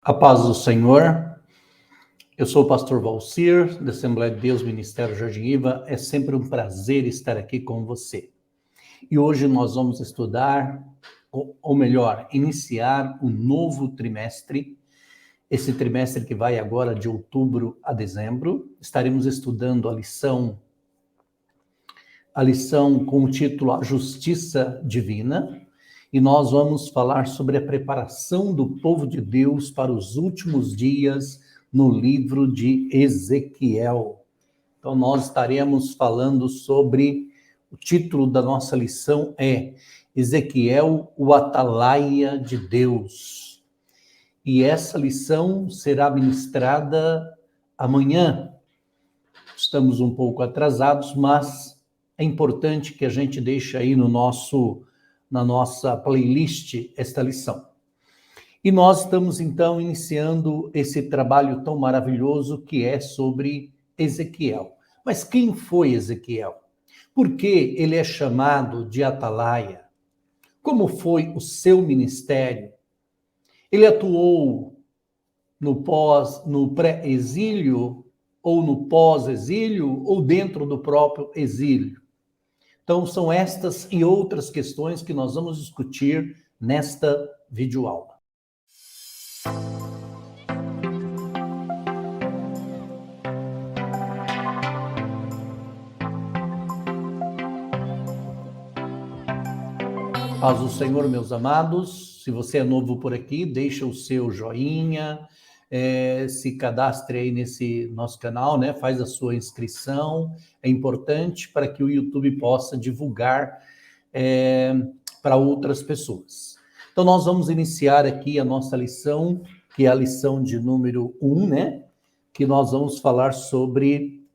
A paz do Senhor, eu sou o pastor Valcir, da Assembleia de Deus, Ministério Jardim Iva. É sempre um prazer estar aqui com você. E hoje nós vamos estudar, ou melhor, iniciar um novo trimestre. Esse trimestre que vai agora de outubro a dezembro. Estaremos estudando a lição com o título A Justiça Divina. E nós vamos falar sobre a preparação do povo de Deus para os últimos dias no livro de Ezequiel. Então, nós estaremos falando sobre, o título da nossa lição é Ezequiel, o Atalaia de Deus. E essa lição será ministrada amanhã. Estamos um pouco atrasados, mas é importante que a gente deixe aí na nossa playlist esta lição. E nós estamos, então, iniciando esse trabalho tão maravilhoso que é sobre Ezequiel. Mas quem foi Ezequiel? Por que ele é chamado de Atalaia? Como foi o seu ministério? Ele atuou no pré-exílio, ou no pós-exílio, ou dentro do próprio exílio? Então, são estas e outras questões que nós vamos discutir nesta videoaula. Paz do Senhor, meus amados. Se você é novo por aqui, deixa o seu joinha, se cadastre aí nesse nosso canal, né? Faz a sua inscrição. É importante para que o YouTube possa divulgar para outras pessoas. Então, nós vamos iniciar aqui a nossa lição, que é a lição de número 1, né? Que nós vamos falar sobre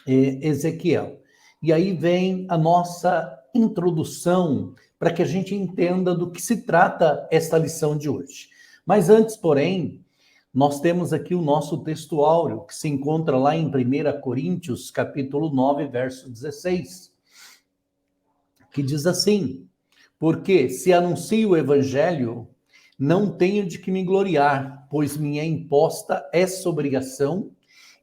Ezequiel. E aí vem a nossa introdução para que a gente entenda do que se trata esta lição de hoje. Mas antes, porém, nós temos aqui o nosso texto áureo, que se encontra lá em 1 Coríntios, capítulo 9, verso 16, que diz assim: porque se anuncio o evangelho, não tenho de que me gloriar, pois me é imposta essa obrigação,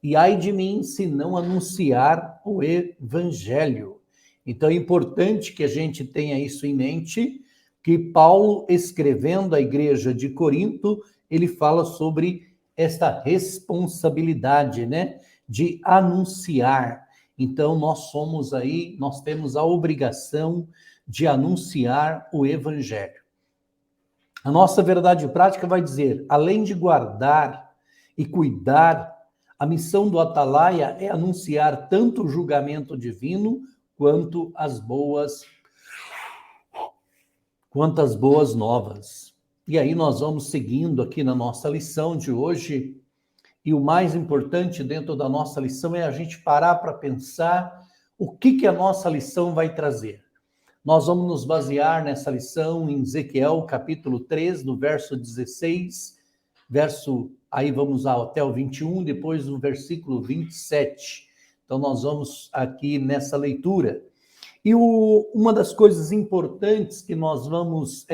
e ai de mim se não anunciar o evangelho. Então é importante que a gente tenha isso em mente, que Paulo, escrevendo à igreja de Corinto, ele fala sobre esta responsabilidade, né, de anunciar. Então nós temos a obrigação de anunciar o evangelho. A nossa verdade prática vai dizer, além de guardar e cuidar, a missão do Atalaia é anunciar tanto o julgamento divino quanto as boas novas. E aí nós vamos seguindo aqui na nossa lição de hoje, e o mais importante dentro da nossa lição é a gente parar para pensar o que a nossa lição vai trazer. Nós vamos nos basear nessa lição em Ezequiel, capítulo 3, no verso 16, aí vamos até o 21, depois no versículo 27. Então, nós vamos aqui nessa leitura. E uma das coisas importantes que nós vamos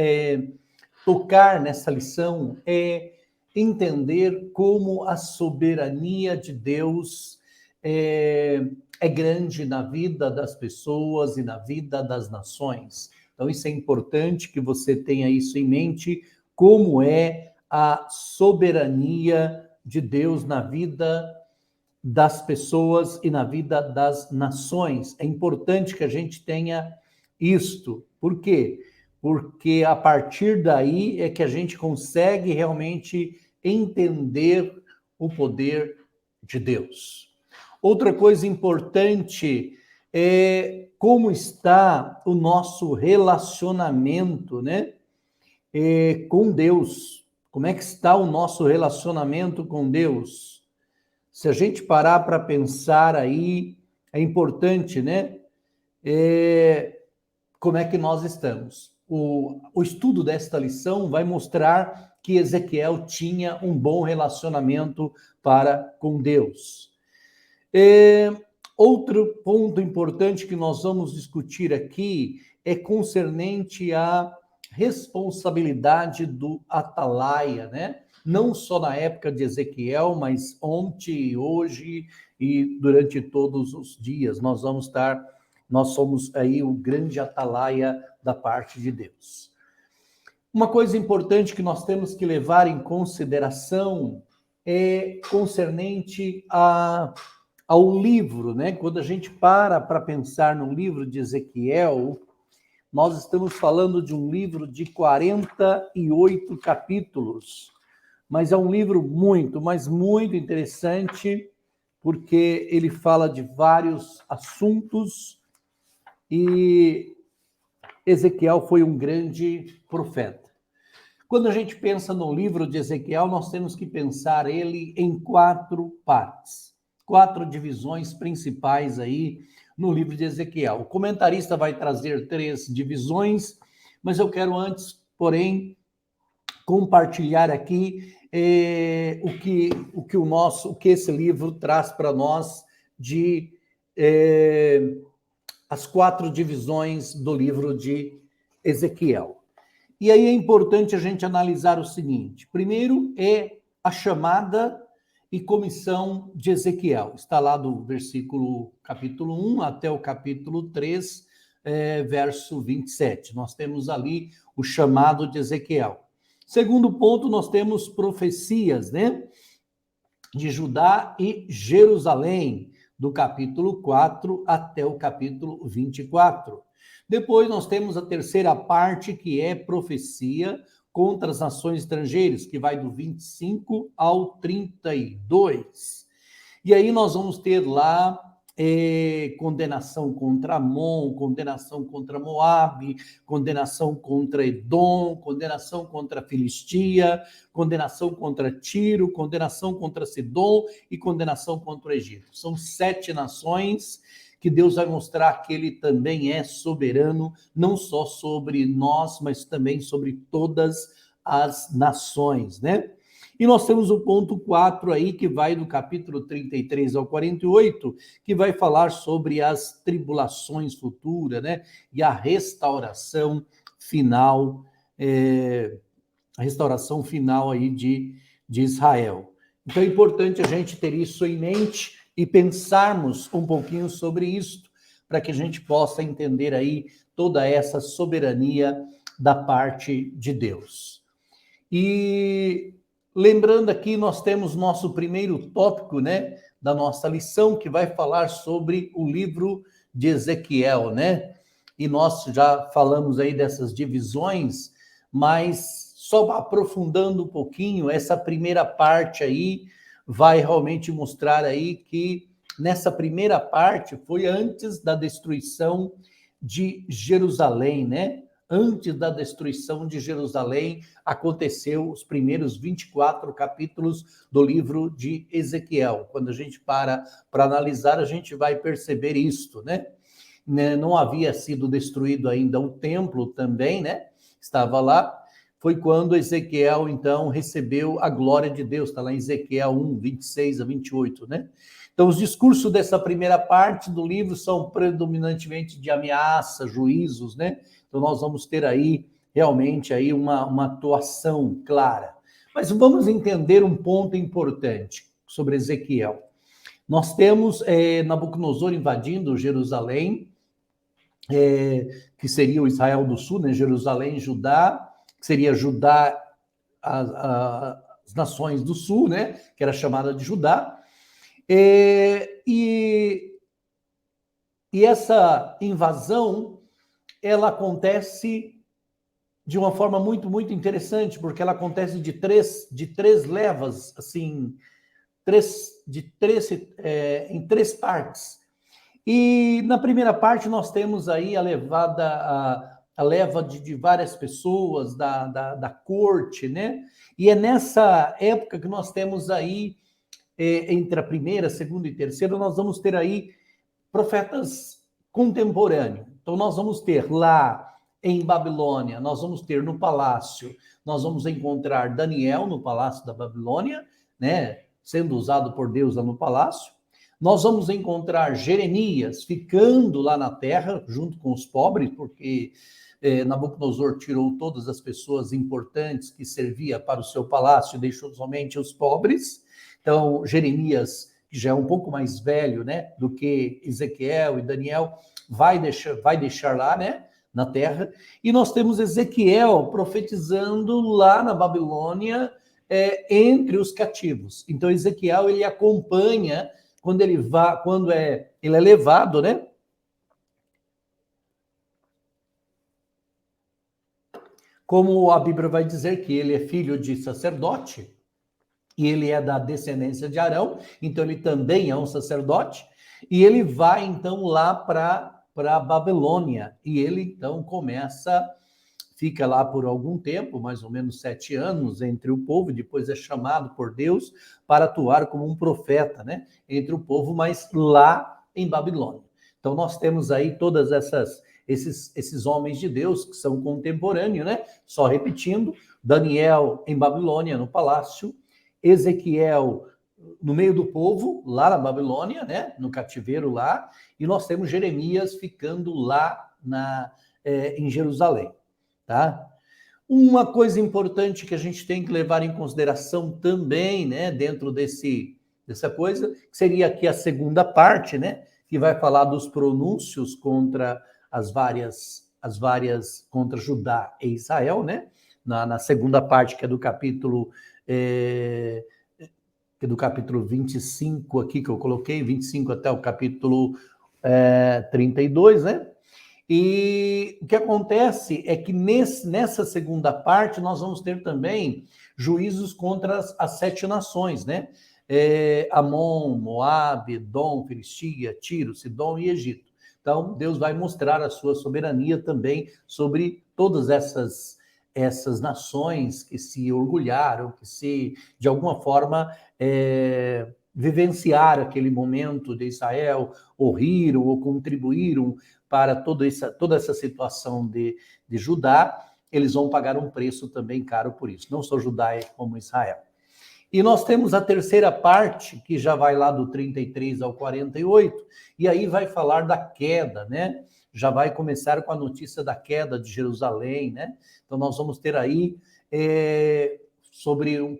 tocar nessa lição é entender como a soberania de Deus é grande na vida das pessoas e na vida das nações. Então, isso é importante que você tenha isso em mente, como é a soberania de Deus na vida das pessoas e na vida das nações. É importante que a gente tenha isto. Por quê? Porque a partir daí é que a gente consegue realmente entender o poder de Deus. Outra coisa importante é como está o nosso relacionamento, né, com Deus. Como é que está o nosso relacionamento com Deus? Se a gente parar para pensar aí, é importante, né? Como é que nós estamos? O estudo desta lição vai mostrar que Ezequiel tinha um bom relacionamento com Deus. Outro ponto importante que nós vamos discutir aqui é concernente à responsabilidade do Atalaia, né? não só na época de Ezequiel, mas ontem, hoje e durante todos os dias. Nós somos aí o grande atalaia da parte de Deus. Uma coisa importante que nós temos que levar em consideração é concernente ao livro, né? Quando a gente para pensar no livro de Ezequiel, nós estamos falando de um livro de 48 capítulos, mas é um livro muito, mas muito interessante, porque ele fala de vários assuntos e Ezequiel foi um grande profeta. Quando a gente pensa no livro de Ezequiel, nós temos que pensar ele em 4 partes, 4 divisões principais aí no livro de Ezequiel. O comentarista vai trazer 3 divisões, mas eu quero antes, porém, compartilhar aqui o que esse livro traz para nós de as 4 divisões do livro de Ezequiel. E aí é importante a gente analisar o seguinte: primeiro é a chamada e comissão de Ezequiel. Está lá do capítulo 1 até o capítulo 3, verso 27. Nós temos ali o chamado de Ezequiel. Segundo ponto, nós temos profecias, né? De Judá e Jerusalém, do capítulo 4 até o capítulo 24. Depois nós temos a terceira parte, que é profecia contra as nações estrangeiras, que vai do 25 ao 32. E aí nós vamos ter lá condenação contra Amon, condenação contra Moabe, condenação contra Edom, condenação contra Filistia, condenação contra Tiro, condenação contra Sidom e condenação contra o Egito. São 7 nações que Deus vai mostrar que ele também é soberano, não só sobre nós, mas também sobre todas as nações, né? E nós temos o ponto 4 aí, que vai do capítulo 33 ao 48, que vai falar sobre as tribulações futuras, né? E a restauração final, aí de Israel. Então é importante a gente ter isso em mente e pensarmos um pouquinho sobre isso, para que a gente possa entender aí toda essa soberania da parte de Deus. E lembrando aqui, nós temos nosso primeiro tópico, né, da nossa lição, que vai falar sobre o livro de Ezequiel, né? E nós já falamos aí dessas divisões, mas só aprofundando um pouquinho, essa primeira parte aí vai realmente mostrar aí que nessa primeira parte foi antes da destruição de Jerusalém, né? Antes da destruição de Jerusalém, aconteceu os primeiros 24 capítulos do livro de Ezequiel. Quando a gente para analisar, a gente vai perceber isto, né? Não havia sido destruído ainda o templo também, né? Estava lá. Foi quando Ezequiel, então, recebeu a glória de Deus. Está lá em Ezequiel 1, 26 a 28, né? Então, os discursos dessa primeira parte do livro são predominantemente de ameaça, juízos, né? Então, nós vamos ter aí, realmente, aí uma atuação clara. Mas vamos entender um ponto importante sobre Ezequiel. Nós temos Nabucodonosor invadindo Jerusalém, que seria o Israel do Sul, né? Jerusalém, Judá, que seria Judá, as nações do Sul, né? Que era chamada de Judá. E essa invasão, ela acontece de uma forma muito, muito interessante, porque ela acontece de três levas, assim, em 3 partes. E na primeira parte nós temos aí a leva de várias pessoas da corte, né? E é nessa época que nós temos aí, entre a primeira, segunda e terceira, nós vamos ter aí profetas contemporâneos. Então nós vamos ter lá em Babilônia, nós vamos ter no palácio, nós vamos encontrar Daniel no palácio da Babilônia, né? Sendo usado por Deus lá no palácio. Nós vamos encontrar Jeremias ficando lá na terra, junto com os pobres, porque Nabucodonosor tirou todas as pessoas importantes que serviam para o seu palácio e deixou somente os pobres. Então, Jeremias, que já é um pouco mais velho, né, do que Ezequiel e Daniel, vai deixar lá, né, na terra. E nós temos Ezequiel profetizando lá na Babilônia, entre os cativos. Então, Ezequiel, ele acompanha quando ele é levado, né? Como a Bíblia vai dizer que ele é filho de sacerdote, e ele é da descendência de Arão, então ele também é um sacerdote, e ele vai então lá para a Babilônia, e ele então fica lá por algum tempo, mais ou menos 7 anos, entre o povo, depois é chamado por Deus para atuar como um profeta, né, entre o povo, mas lá em Babilônia. Então nós temos aí todas esses homens de Deus que são contemporâneos, né? Só repetindo, Daniel em Babilônia, no palácio, Ezequiel no meio do povo, lá na Babilônia, né? No cativeiro lá, e nós temos Jeremias ficando lá em Jerusalém, tá? Uma coisa importante que a gente tem que levar em consideração também, né? Dentro dessa coisa, que seria aqui a segunda parte, né? Que vai falar dos pronúncios contra as várias contra Judá e Israel, né? Na segunda parte, que é do capítulo 25 aqui, que eu coloquei, 25 até o capítulo 32, né? E o que acontece é que nessa segunda parte nós vamos ter também juízos contra as 7 nações, né? Amon, Moabe, Edom, Filistia, Tiro, Sidom e Egito. Então, Deus vai mostrar a sua soberania também sobre todas essas nações que se orgulharam, que de alguma forma, vivenciaram aquele momento de Israel, ou riram, ou contribuíram para toda essa situação de Judá. Eles vão pagar um preço também caro por isso, não só Judá como Israel. E nós temos a terceira parte, que já vai lá do 33 ao 48, e aí vai falar da queda, né? Já vai começar com a notícia da queda de Jerusalém, né? Então nós vamos ter aí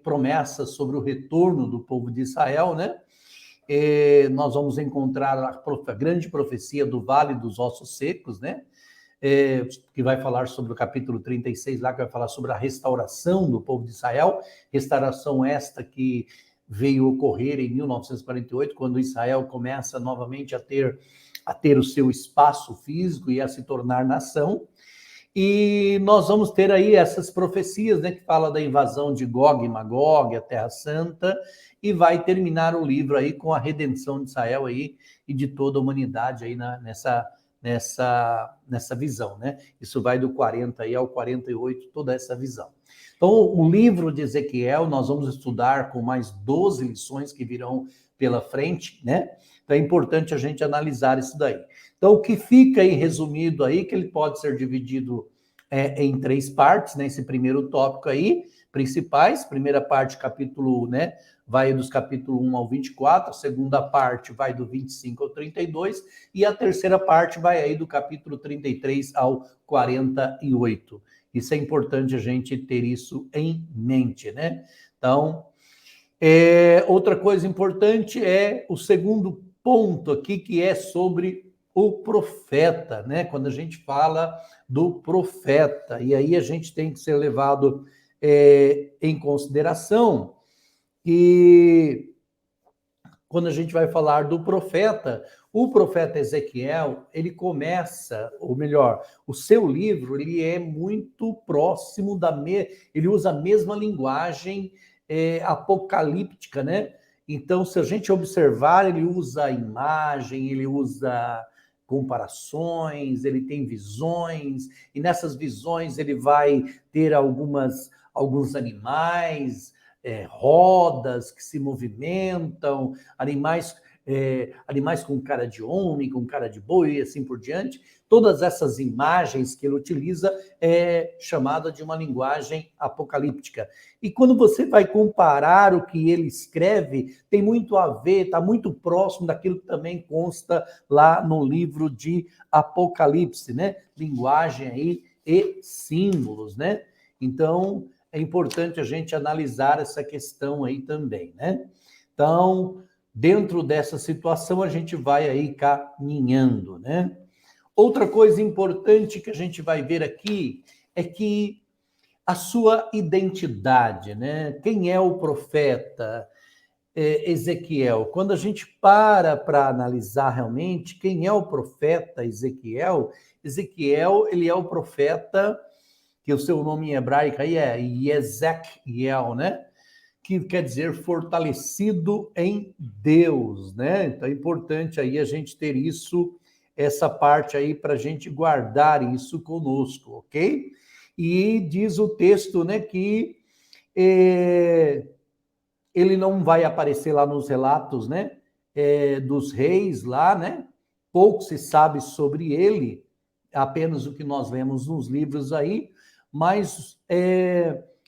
promessas sobre o retorno do povo de Israel, né? Nós vamos encontrar a grande profecia do Vale dos Ossos Secos, né? Que vai falar sobre o capítulo 36, lá que vai falar sobre a restauração do povo de Israel, restauração esta que veio ocorrer em 1948, quando Israel começa novamente a ter o seu espaço físico e a se tornar nação. E nós vamos ter aí essas profecias, né, que fala da invasão de Gog e Magog, a Terra Santa, e vai terminar o livro aí com a redenção de Israel aí e de toda a humanidade aí nessa visão, né? Isso vai do 40 aí ao 48, toda essa visão. Então, o livro de Ezequiel nós vamos estudar com mais 12 lições que virão pela frente, né? Então, é importante a gente analisar isso daí. Então, o que fica aí resumido aí, que ele pode ser dividido em 3 partes, né? Esse primeiro tópico aí, principais, primeira parte, capítulo, né? Vai dos capítulo 1 ao 24, a segunda parte vai do 25 ao 32, e a terceira parte vai aí do capítulo 33 ao 48. Isso é importante a gente ter isso em mente, né? Então, outra coisa importante é o segundo ponto aqui, que é sobre o profeta, né? Quando a gente fala do profeta, e aí a gente tem que ser levado em consideração que quando a gente vai falar do profeta, o profeta Ezequiel, ele começa, ou melhor, o seu livro, ele é muito próximo ele usa a mesma linguagem apocalíptica, né? Então, se a gente observar, ele usa imagem, ele usa comparações, ele tem visões, e nessas visões ele vai ter alguns animais, rodas que se movimentam, animais com cara de homem, com cara de boi e assim por diante. Todas essas imagens que ele utiliza é chamada de uma linguagem apocalíptica. E quando você vai comparar o que ele escreve, tem muito a ver, está muito próximo daquilo que também consta lá no livro de Apocalipse, né? Linguagem aí e símbolos, né? Então, é importante a gente analisar essa questão aí também, né? Então, dentro dessa situação, a gente vai aí caminhando, né? Outra coisa importante que a gente vai ver aqui é que a sua identidade, né? Quem é o profeta Ezequiel? Quando a gente para analisar realmente quem é o profeta Ezequiel, Ezequiel, ele é o profeta, que o seu nome em hebraico aí é Ezequiel, né? Que quer dizer fortalecido em Deus, né? Então é importante aí a gente ter isso, essa parte aí para a gente guardar isso conosco, ok? E diz o texto, né, que ele não vai aparecer lá nos relatos, né, dos reis lá, né? Pouco se sabe sobre ele, apenas o que nós lemos nos livros aí, mas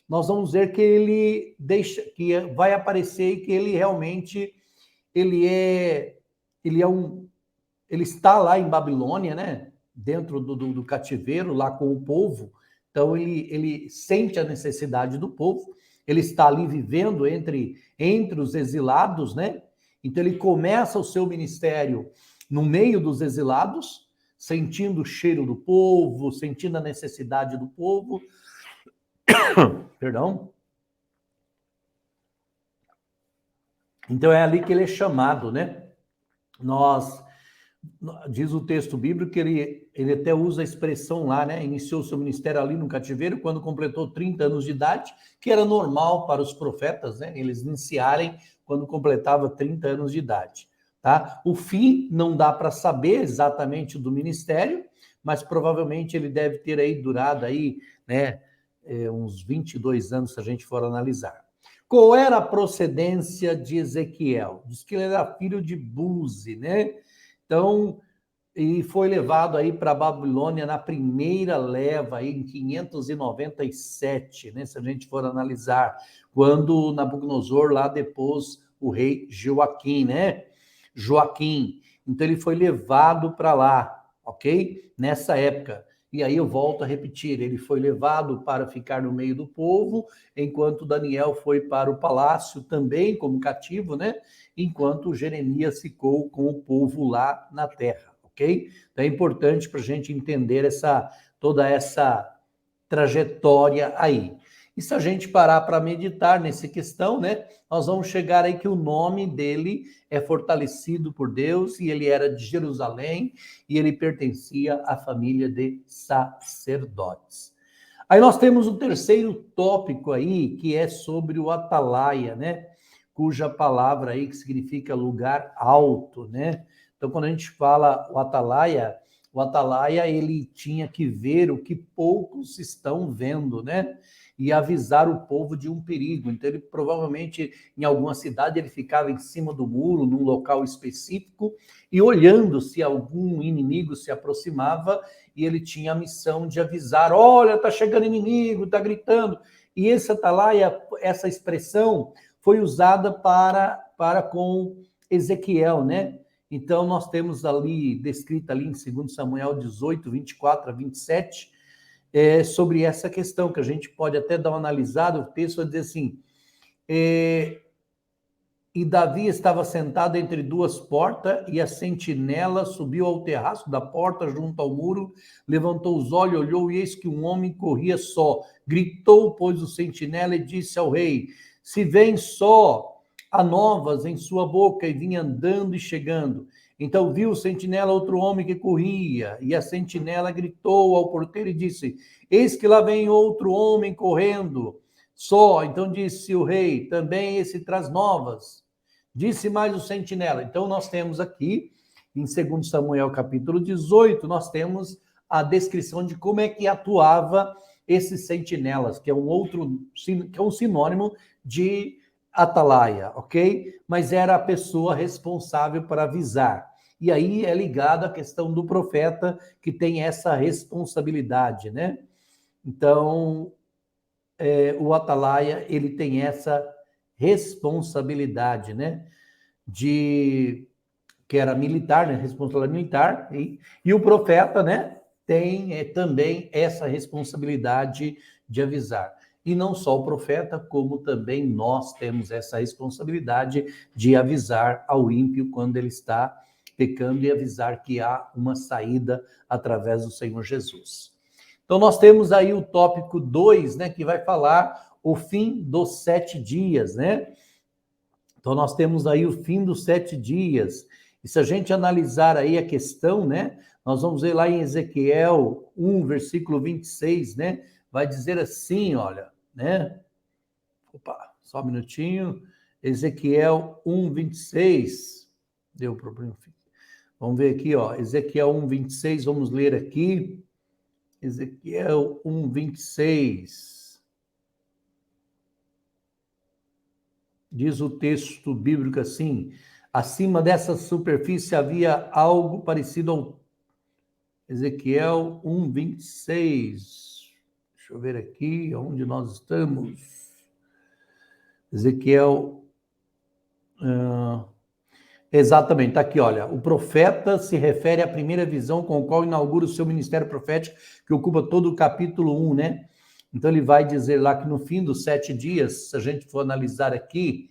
nós vamos ver que ele deixa, que vai aparecer e que ele realmente ele é ele é um ele está lá em Babilônia, né? Dentro do cativeiro, lá com o povo. Então, ele sente a necessidade do povo, ele está ali vivendo entre os exilados, né? Então, ele começa o seu ministério no meio dos exilados, sentindo o cheiro do povo, sentindo a necessidade do povo. Perdão. Então, é ali que ele é chamado, né? Diz o texto bíblico que ele até usa a expressão lá, né? Iniciou seu ministério ali no cativeiro quando completou 30 anos de idade, que era normal para os profetas, né? Eles iniciarem quando completava 30 anos de idade, tá? O fim não dá para saber exatamente do ministério, mas provavelmente ele deve ter aí durado aí, né? Uns 22 anos, se a gente for analisar. Qual era a procedência de Ezequiel? Diz que ele era filho de Buzi, né? Então, e foi levado aí para a Babilônia na primeira leva, aí, em 597, né? Se a gente for analisar, quando Nabucodonosor lá depôs o rei Joaquim, né? Joaquim. Então, ele foi levado para lá, ok? Nessa época. E aí eu volto a repetir, ele foi levado para ficar no meio do povo, enquanto Daniel foi para o palácio também como cativo, né? Enquanto Jeremias ficou com o povo lá na terra, ok? Então é importante para a gente entender toda essa trajetória aí. E se a gente parar para meditar nessa questão, né, nós vamos chegar aí que o nome dele é fortalecido por Deus e ele era de Jerusalém e ele pertencia à família de sacerdotes. Aí nós temos o terceiro tópico aí, que é sobre o atalaia, né? Cuja palavra aí que significa lugar alto, né? Então, quando a gente fala o atalaia ele tinha que ver o que poucos estão vendo, né? E avisar o povo de um perigo. Então, ele provavelmente, em alguma cidade, ele ficava em cima do muro, num local específico, e olhando se algum inimigo se aproximava, e ele tinha a missão de avisar, olha, tá chegando inimigo, tá gritando. E esse atalaia, essa expressão, foi usada para com Ezequiel, né? Então, nós temos ali, descrita ali em 2 Samuel 18, 24 a 27, sobre essa questão, que a gente pode até dar uma analisada, o texto vai dizer assim, e Davi estava sentado entre duas portas, e a sentinela subiu ao terraço da porta, junto ao muro, levantou os olhos, olhou, e eis que um homem corria só. Gritou, pois, o sentinela, e disse ao rei, se vem só, há novas em sua boca, e vinha andando e chegando. Então viu o sentinela outro homem que corria, e a sentinela gritou ao porteiro e disse, eis que lá vem outro homem correndo, só. Então disse o rei, também esse traz novas. Disse mais o sentinela. Então nós temos aqui, em 2 Samuel capítulo 18, nós temos a descrição de como é que atuava esses sentinelas, que é um sinônimo de atalaia, ok? Mas era a pessoa responsável para avisar. E aí é ligado à questão do profeta, que tem essa responsabilidade, né? Então, o atalaia, ele tem essa responsabilidade, né? Que era militar, né? Responsabilidade militar, e o profeta, né? tem também essa responsabilidade de avisar. E não só o profeta, como também nós temos essa responsabilidade de avisar ao ímpio quando ele está pecando e avisar que há uma saída através do Senhor Jesus. Então nós temos aí o tópico 2, né, que vai falar o fim dos 7 dias, né? Então nós temos aí o fim dos 7 dias. E se a gente analisar aí a questão, né, nós vamos ver lá em Ezequiel 1, versículo 26, né, vai dizer assim, olha, né? Opa, só um minutinho. Ezequiel 1, 26. Deu problema. Vamos ver aqui, ó. Ezequiel 1, 26, vamos ler aqui. Ezequiel 1, 26. Diz o texto bíblico assim: acima dessa superfície havia algo parecido ao Ezequiel 1, 26. Deixa eu ver aqui onde nós estamos. Ezequiel. Exatamente, está aqui, olha. O profeta se refere à primeira visão com a qual inaugura o seu ministério profético, que ocupa todo o capítulo 1, né? Então ele vai dizer lá que no fim dos 7 dias, se a gente for analisar aqui,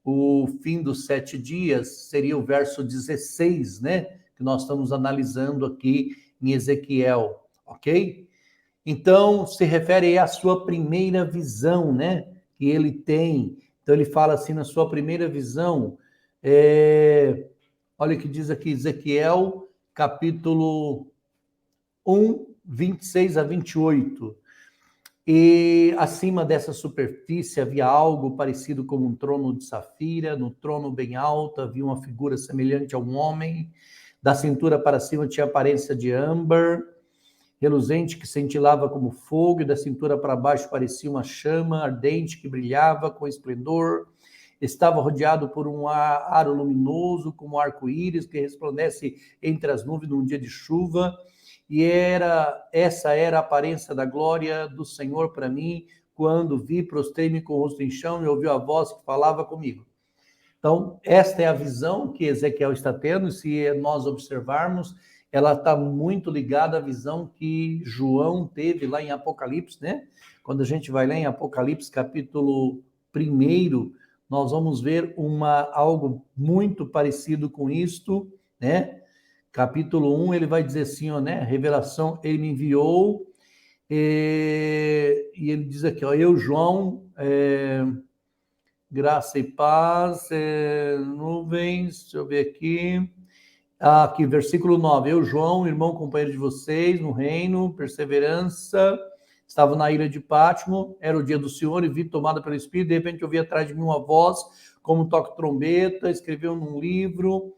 o fim dos 7 dias seria o verso 16, né? Que nós estamos analisando aqui em Ezequiel, ok? Então, se refere à sua primeira visão, né? Que ele tem. Então, ele fala assim, na sua primeira visão, olha o que diz aqui, Ezequiel, capítulo 1, 26 a 28. E acima dessa superfície havia algo parecido com um trono de safira. No trono bem alto havia uma figura semelhante a um homem. Da cintura para cima tinha aparência de âmbar, reluzente, que cintilava como fogo, e da cintura para baixo parecia uma chama ardente que brilhava com esplendor. Estava rodeado por um aro luminoso, como um arco-íris que resplandece entre as nuvens num dia de chuva. E essa era a aparência da glória do Senhor para mim. Quando vi, prostrei-me com o rosto em chão e ouvi a voz que falava comigo. Então, esta é a visão que Ezequiel está tendo, e se nós observarmos, ela está muito ligada à visão que João teve lá em Apocalipse, né? Quando a gente vai lá em Apocalipse, capítulo 1, nós vamos ver algo muito parecido com isto, né? Capítulo 1, ele vai dizer assim, ó, né? Revelação, ele me enviou, e ele diz aqui, ó, eu, João, graça e paz, nuvens, deixa eu ver aqui. Aqui, versículo 9. Eu, João, irmão, companheiro de vocês, no reino, perseverança, estava na ilha de Pátimo, era o dia do Senhor, e vi tomada pelo Espírito, de repente ouvi atrás de mim uma voz, como toque trombeta, escreveu num livro,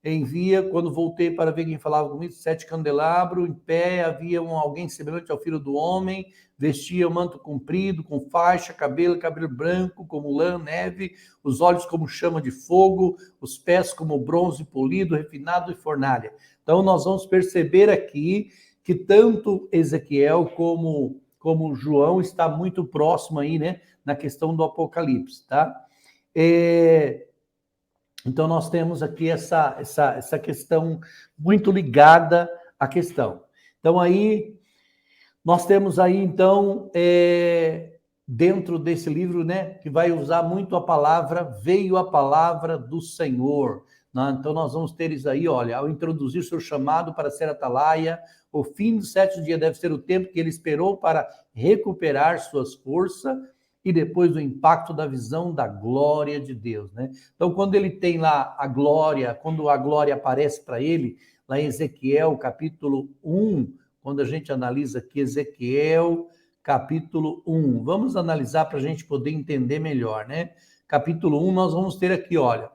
envia. Quando voltei para ver quem falava comigo, 7 candelabros, em pé havia alguém semelhante ao filho do homem, vestia um manto comprido, com faixa, cabelo branco, como lã, neve, os olhos como chama de fogo, os pés como bronze polido, refinado e fornalha. Então nós vamos perceber aqui que tanto Ezequiel como João está muito próximo aí, né, na questão do Apocalipse, tá? Então, nós temos aqui essa questão muito ligada à questão. Então, aí, nós temos aí, então, dentro desse livro, né, que vai usar muito a palavra, veio a palavra do Senhor. Né? Então, nós vamos ter isso aí, olha, ao introduzir seu chamado para ser atalaia, o fim do 7º dia deve ser o tempo que ele esperou para recuperar suas forças, e depois do impacto da visão da glória de Deus, né? Então, quando ele tem lá a glória, quando a glória aparece para ele, lá em Ezequiel, capítulo 1, quando a gente analisa aqui Ezequiel, capítulo 1, vamos analisar para a gente poder entender melhor, né? Capítulo 1, nós vamos ter aqui, olha,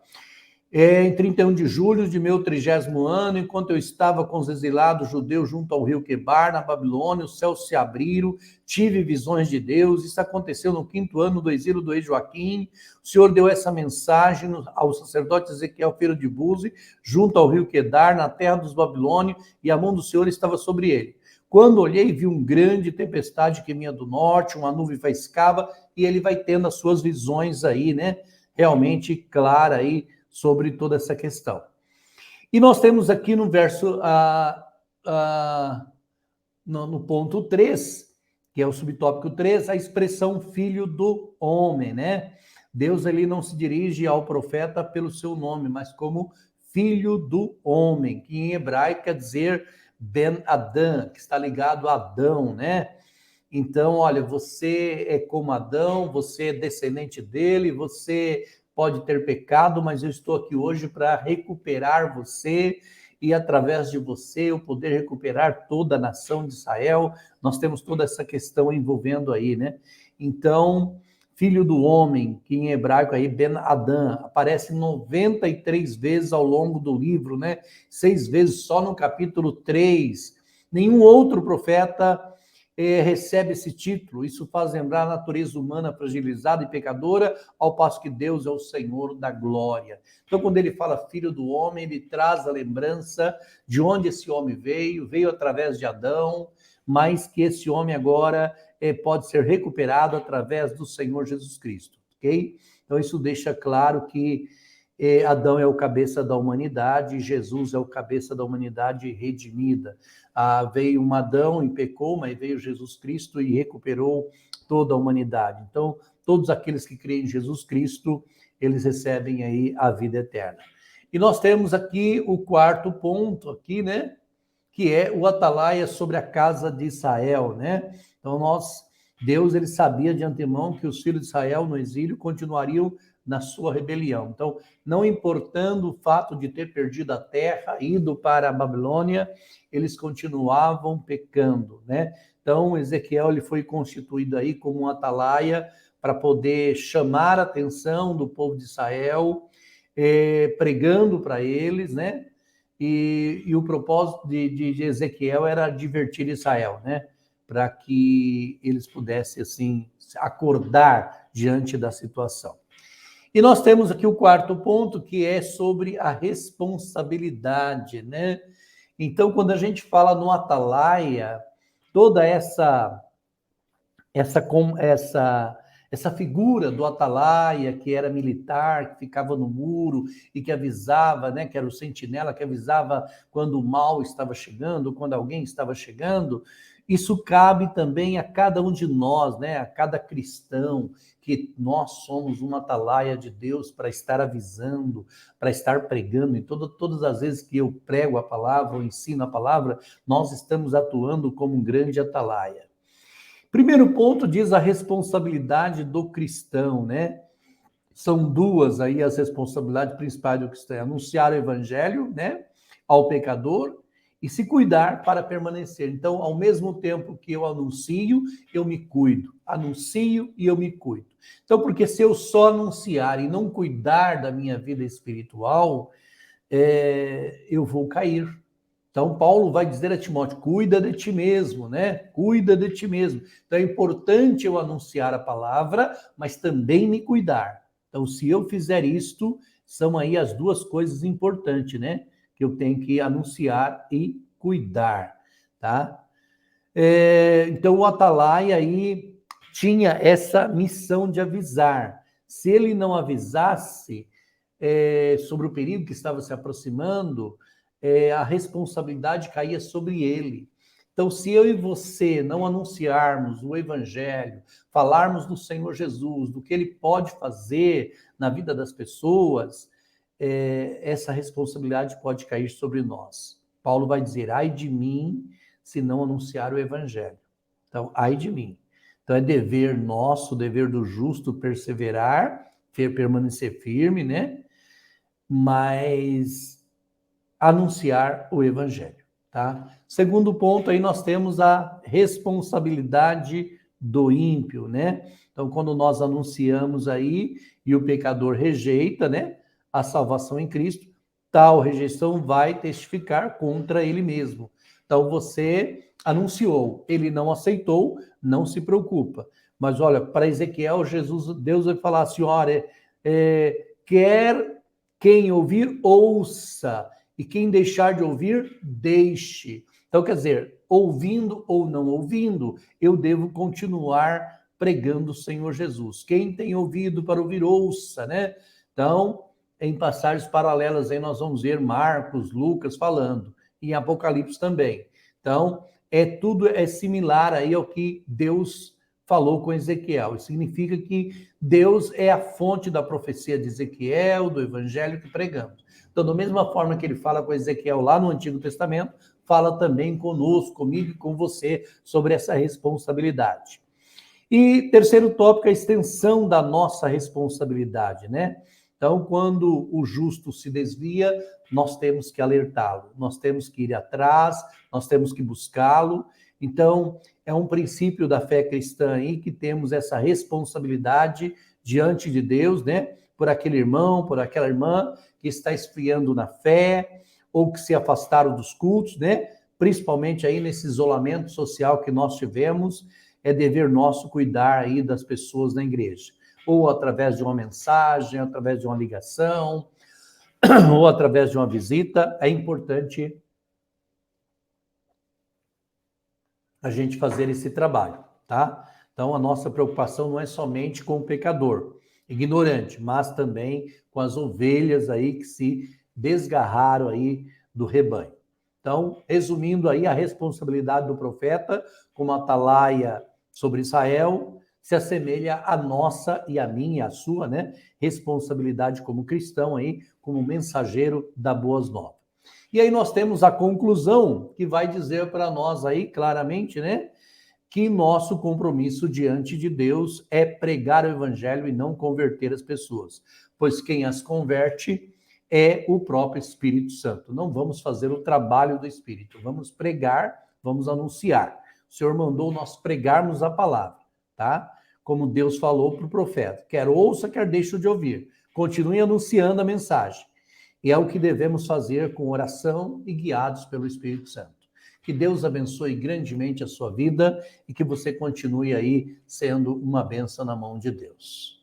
em 31 de julho de meu 30º ano, enquanto eu estava com os exilados judeus junto ao rio Quebar, na Babilônia, os céus se abriram, tive visões de Deus. Isso aconteceu no 5º ano do exílio do rei Joaquim. O Senhor deu essa mensagem ao sacerdote Ezequiel, filho de Buzi, junto ao rio Quedar, na terra dos babilônios, e a mão do Senhor estava sobre ele. Quando olhei, vi uma grande tempestade que vinha do norte, uma nuvem faiscava, e ele vai tendo as suas visões aí, né? Realmente clara aí, sobre toda essa questão. E nós temos aqui no verso no ponto 3, que é o subtópico 3, a expressão filho do homem, né? Deus ele não se dirige ao profeta pelo seu nome, mas como filho do homem, que em hebraico quer dizer Ben Adam, que está ligado a Adão, né? Então, olha, você é como Adão, você é descendente dele, você pode ter pecado, mas eu estou aqui hoje para recuperar você e através de você eu poder recuperar toda a nação de Israel. Nós temos toda essa questão envolvendo aí, né? Então, filho do homem, que em hebraico aí Ben Adam, aparece 93 vezes ao longo do livro, né? 6 vezes só no capítulo 3. Nenhum outro profeta recebe esse título. Isso faz lembrar a natureza humana fragilizada e pecadora, ao passo que Deus é o Senhor da glória. Então, quando ele fala filho do homem, ele traz a lembrança de onde esse homem veio através de Adão, mas que esse homem agora pode ser recuperado através do Senhor Jesus Cristo, ok? Então, isso deixa claro que Adão é o cabeça da humanidade, Jesus é o cabeça da humanidade redimida. Veio um Adão e pecou, mas veio Jesus Cristo e recuperou toda a humanidade. Então, todos aqueles que creem em Jesus Cristo, eles recebem aí a vida eterna. E nós temos aqui o quarto ponto aqui, né? Que é o atalaia sobre a casa de Israel, né? Então, Deus, ele sabia de antemão que os filhos de Israel no exílio continuariam na sua rebelião. Então, não importando o fato de ter perdido a terra, ido para a Babilônia, eles continuavam pecando, né? Então, Ezequiel ele foi constituído aí como um atalaia para poder chamar a atenção do povo de Israel, pregando para eles, né? E o propósito de Ezequiel era divertir Israel, né? Para que eles pudessem, assim, acordar diante da situação. E nós temos aqui o quarto ponto, que é sobre a responsabilidade, né? Então, quando a gente fala no atalaia, toda essa figura do atalaia, que era militar, que ficava no muro e que avisava, né, que era o sentinela, que avisava quando o mal estava chegando, quando alguém estava chegando, isso cabe também a cada um de nós, né, a cada cristão, que nós somos uma atalaia de Deus para estar avisando, para estar pregando. E todas as vezes que eu prego a palavra, ou ensino a palavra, nós estamos atuando como um grande atalaia. Primeiro ponto diz a responsabilidade do cristão, né? São duas aí as responsabilidades principais do cristão: anunciar o evangelho, né, ao pecador e se cuidar para permanecer. Então, ao mesmo tempo que eu anuncio, eu me cuido. Anuncio e eu me cuido. Então, porque se eu só anunciar e não cuidar da minha vida espiritual, eu vou cair. Então, Paulo vai dizer a Timóteo, cuida de ti mesmo, né? Cuida de ti mesmo. Então, é importante eu anunciar a palavra, mas também me cuidar. Então, se eu fizer isto, são aí as duas coisas importantes, né? Que eu tenho que anunciar e cuidar, tá? Então, o atalaia aí tinha essa missão de avisar. Se ele não avisasse sobre o perigo que estava se aproximando, a responsabilidade caía sobre ele. Então, se eu e você não anunciarmos o evangelho, falarmos do Senhor Jesus, do que ele pode fazer na vida das pessoas, essa responsabilidade pode cair sobre nós. Paulo vai dizer, ai de mim, se não anunciar o evangelho. Então, ai de mim. Então, é dever nosso, dever do justo perseverar, permanecer firme, né? Mas anunciar o evangelho, tá? Segundo ponto, aí nós temos a responsabilidade do ímpio, né? Então, quando nós anunciamos aí e o pecador rejeita, né, a salvação em Cristo, tal rejeição vai testificar contra ele mesmo. Então, você anunciou, ele não aceitou, não se preocupa. Mas olha, para Ezequiel, Deus vai falar assim, olha, quer quem ouvir, ouça, e quem deixar de ouvir, deixe. Então, quer dizer, ouvindo ou não ouvindo, eu devo continuar pregando o Senhor Jesus. Quem tem ouvido para ouvir, ouça, né? Então, em passagens paralelas aí nós vamos ver Marcos, Lucas falando, e em Apocalipse também. Então, tudo é similar aí ao que Deus falou com Ezequiel. Isso significa que Deus é a fonte da profecia de Ezequiel, do evangelho que pregamos. Então, da mesma forma que ele fala com Ezequiel lá no Antigo Testamento, fala também conosco, comigo e com você, sobre essa responsabilidade. E terceiro tópico, a extensão da nossa responsabilidade, né? Então, quando o justo se desvia, nós temos que alertá-lo, nós temos que ir atrás, nós temos que buscá-lo. Então, é um princípio da fé cristã aí que temos essa responsabilidade diante de Deus, né? Por aquele irmão, por aquela irmã que está esfriando na fé ou que se afastaram dos cultos, né? Principalmente aí nesse isolamento social que nós tivemos, é dever nosso cuidar aí das pessoas na igreja. Ou através de uma mensagem, através de uma ligação, ou através de uma visita, é importante a gente fazer esse trabalho, tá? Então, a nossa preocupação não é somente com o pecador, ignorante, mas também com as ovelhas aí que se desgarraram aí do rebanho. Então, resumindo aí, a responsabilidade do profeta como atalaia sobre Israel se assemelha à nossa e à minha, à sua, né, responsabilidade como cristão aí, como mensageiro da boas novas. E aí nós temos a conclusão que vai dizer para nós aí claramente, né, que nosso compromisso diante de Deus é pregar o evangelho e não converter as pessoas, pois quem as converte é o próprio Espírito Santo. Não vamos fazer o trabalho do Espírito, vamos pregar, vamos anunciar. O Senhor mandou nós pregarmos a palavra, tá? Como Deus falou para o profeta, quer ouça, quer deixe de ouvir. Continue anunciando a mensagem. E é o que devemos fazer com oração e guiados pelo Espírito Santo. Que Deus abençoe grandemente a sua vida e que você continue aí sendo uma bênção na mão de Deus.